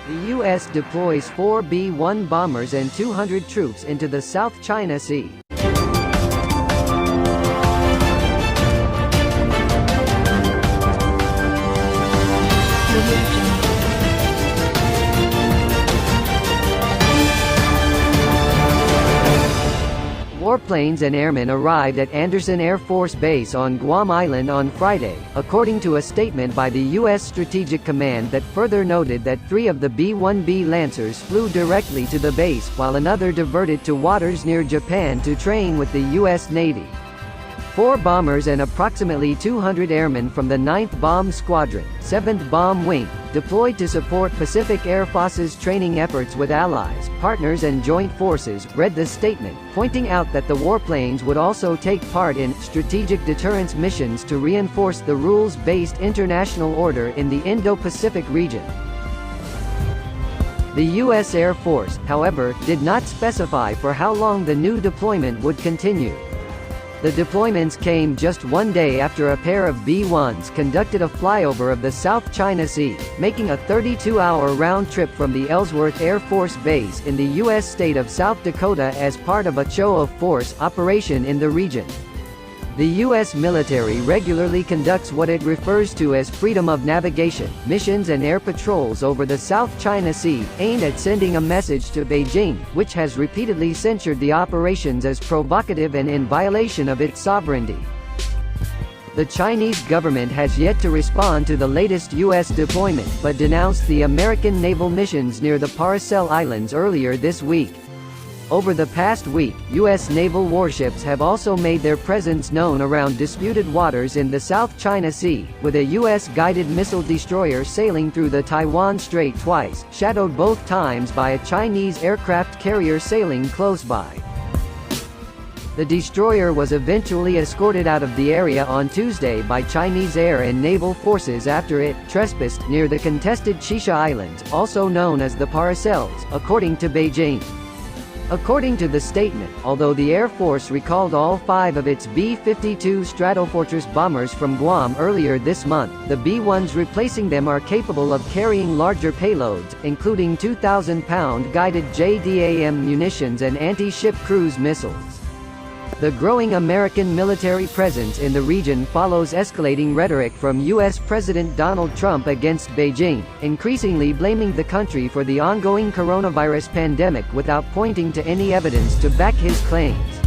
The U.S. deploys 4 B-1 bombers and 200 troops into the South China Sea. Warplanes and airmen arrived at Andersen Air Force Base on Guam Island on Friday, according to a statement by the U.S. Strategic Command that further noted that 3 of the B-1B Lancers flew directly to the base, while another diverted to waters near Japan to train with the U.S. Navy. 4 bombers and approximately 200 airmen from the 9th Bomb Squadron, 7th Bomb Wing, deployed to support Pacific Air Force's training efforts with allies, partners and joint forces, read the statement, pointing out that the warplanes would also take part in strategic deterrence missions to reinforce the rules-based international order in the Indo-Pacific region. The U.S. Air Force, however, did not specify for how long the new deployment would continue. The deployments came just one day after a pair of B-1s conducted a flyover of the South China Sea, making a 32-hour round trip from the Ellsworth Air Force Base in the U.S. state of South Dakota as part of a show of force operation in the region. The U.S. military regularly conducts what it refers to as freedom of navigation missions and air patrols over the South China Sea, aimed at sending a message to Beijing, which has repeatedly censured the operations as provocative and in violation of its sovereignty. The Chinese government has yet to respond to the latest U.S. deployment, but denounced the American naval missions near the Paracel Islands earlier this week. Over the past week, U.S. naval warships have also made their presence known around disputed waters in the South China Sea, with a U.S. guided missile destroyer sailing through the Taiwan Strait twice, shadowed both times by a Chinese aircraft carrier sailing close by. The destroyer was eventually escorted out of the area on Tuesday by Chinese air and naval forces after it trespassed near the contested Shisha Islands, also known as the Paracels, according to Beijing. According to the statement, although the Air Force recalled all 5 of its B-52 Stratofortress bombers from Guam earlier this month, the B-1s replacing them are capable of carrying larger payloads, including 2,000-pound guided JDAM munitions and anti-ship cruise missiles. The growing American military presence in the region follows escalating rhetoric from U.S. President Donald Trump against Beijing, increasingly blaming the country for the ongoing coronavirus pandemic without pointing to any evidence to back his claims.